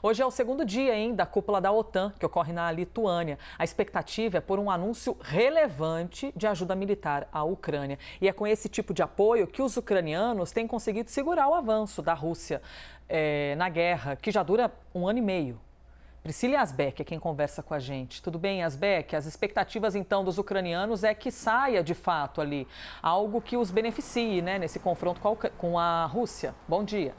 Hoje é o segundo dia, da cúpula da OTAN, que ocorre na Lituânia. A expectativa é por um anúncio relevante de ajuda militar à Ucrânia. E é com esse tipo de apoio que os ucranianos têm conseguido segurar o avanço da Rússia na guerra, que já dura 1 ano e meio. Priscila Yazbek é quem conversa com a gente. Tudo bem, Yazbek? As expectativas, então, dos ucranianos é que saia, de fato, ali algo que os beneficie, nesse confronto com a Rússia. Bom dia.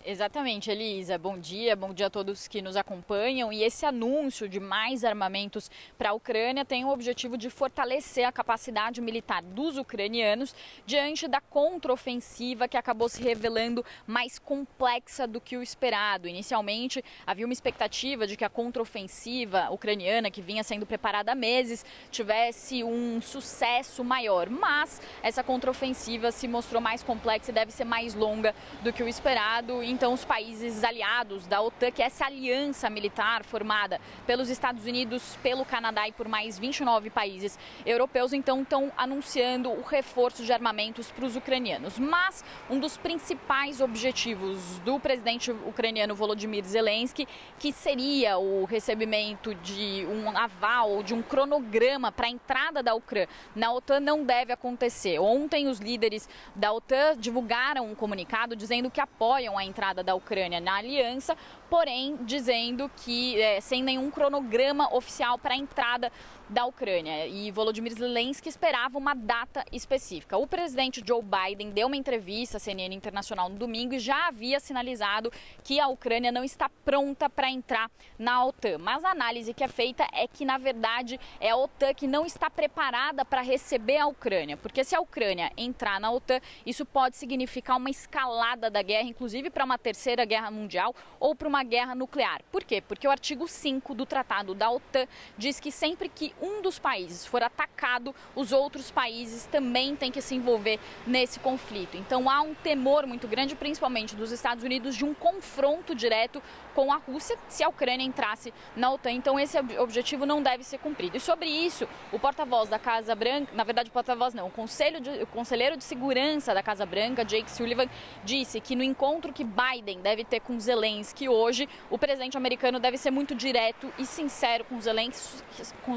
Exatamente, Elisa. Bom dia a todos que nos acompanham. E esse anúncio de mais armamentos para a Ucrânia tem o objetivo de fortalecer a capacidade militar dos ucranianos diante da contraofensiva que acabou se revelando mais complexa do que o esperado. Inicialmente, havia uma expectativa de que a contraofensiva ucraniana, que vinha sendo preparada há meses, tivesse um sucesso maior. Mas essa contraofensiva se mostrou mais complexa e deve ser mais longa do que o esperado. Então, os países aliados da OTAN, que é essa aliança militar formada pelos Estados Unidos, pelo Canadá e por mais 29 países europeus, então estão anunciando o reforço de armamentos para os ucranianos. Mas um dos principais objetivos do presidente ucraniano Volodymyr Zelensky, que seria o recebimento de um aval, de um cronograma para a entrada da Ucrânia na OTAN, não deve acontecer. Ontem, os líderes da OTAN divulgaram um comunicado dizendo que apoiam a entrada da Ucrânia na aliança, porém dizendo que sem nenhum cronograma oficial para a entrada da Ucrânia. E Volodymyr Zelensky esperava uma data específica. O presidente Joe Biden deu uma entrevista à CNN Internacional no domingo e já havia sinalizado que a Ucrânia não está pronta para entrar na OTAN. Mas a análise que é feita é que, na verdade, é a OTAN que não está preparada para receber a Ucrânia. Porque se a Ucrânia entrar na OTAN, isso pode significar uma escalada da guerra, inclusive para uma terceira guerra mundial ou para uma guerra nuclear. Por quê? Porque o artigo 5 do Tratado da OTAN diz que sempre que um dos países for atacado, os outros países também têm que se envolver nesse conflito. Então há um temor muito grande, principalmente dos Estados Unidos, de um confronto direto com a Rússia se a Ucrânia entrasse na OTAN. Então esse objetivo não deve ser cumprido. E sobre isso, o porta-voz da Casa Branca, na verdade o porta-voz não, o conselheiro de segurança da Casa Branca, Jake Sullivan, disse que no encontro que Biden deve ter com Zelensky hoje, o presidente americano deve ser muito direto e sincero com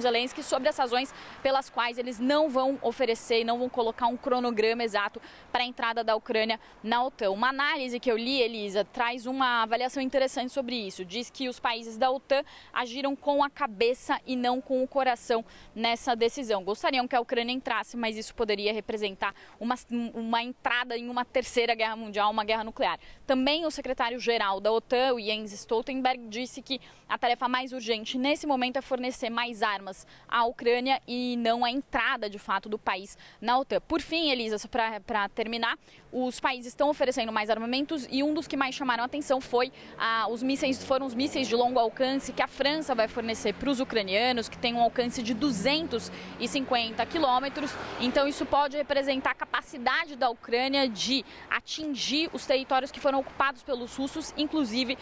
Zelensky sobre as razões pelas quais eles não vão oferecer e não vão colocar um cronograma exato para a entrada da Ucrânia na OTAN. Uma análise que eu li, Elisa, traz uma avaliação interessante sobre isso. Diz que os países da OTAN agiram com a cabeça e não com o coração nessa decisão. Gostariam que a Ucrânia entrasse, mas isso poderia representar uma entrada em uma terceira guerra mundial, uma guerra nuclear. Também o secretário-geral da OTAN, o Jens Stoltenberg, disse que a tarefa mais urgente nesse momento é fornecer mais armas à Ucrânia e não a entrada, de fato, do país na OTAN. Por fim, Elisa, para terminar, os países estão oferecendo mais armamentos e um dos que mais chamaram a atenção foram os mísseis de longo alcance que a França vai fornecer para os ucranianos, que tem um alcance de 250 quilômetros. Então isso pode representar a capacidade da Ucrânia de atingir os territórios que foram ocupados pelos russos, inclusive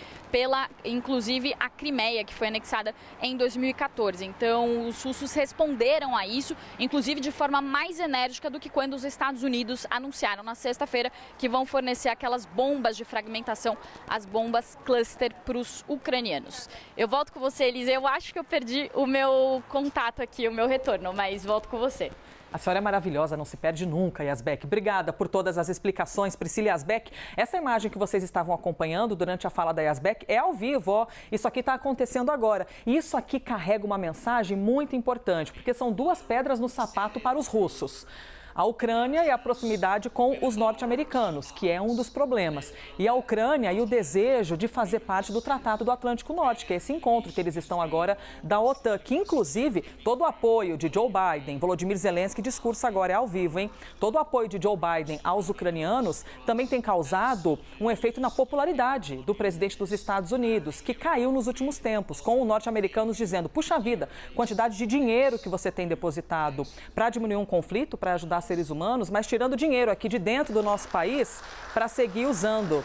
a Crimeia, que foi anexada em 2014. Então os russos responderam a isso, inclusive de forma mais enérgica do que quando os Estados Unidos anunciaram na sexta-feira que vão fornecer aquelas bombas de fragmentação, as bombas cluster para os ucranianos. Eu volto com você, Elisa. Eu acho que eu perdi o meu contato aqui, o meu retorno, mas volto com você. A senhora é maravilhosa, não se perde nunca, Yazbek. Obrigada por todas as explicações, Priscila Yazbek. Essa imagem que vocês estavam acompanhando durante a fala da Yazbek é ao vivo, ó. Isso aqui está acontecendo agora. E isso aqui carrega uma mensagem muito importante, porque são duas pedras no sapato para os russos. A Ucrânia e a proximidade com os norte-americanos, que é um dos problemas. E a Ucrânia e o desejo de fazer parte do Tratado do Atlântico Norte, que é esse encontro que eles estão agora da OTAN, que inclusive todo o apoio de Joe Biden, Volodymyr Zelensky, discurso agora é ao vivo, hein? Todo o apoio de Joe Biden aos ucranianos também tem causado um efeito na popularidade do presidente dos Estados Unidos, que caiu nos últimos tempos, com os norte-americanos dizendo: puxa vida, quantidade de dinheiro que você tem depositado para diminuir um conflito, para ajudar seres humanos, mas tirando dinheiro aqui de dentro do nosso país para seguir usando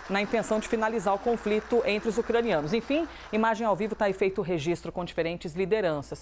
na intenção de finalizar o conflito entre os ucranianos. Enfim, imagem ao vivo, está aí feito o registro com diferentes lideranças.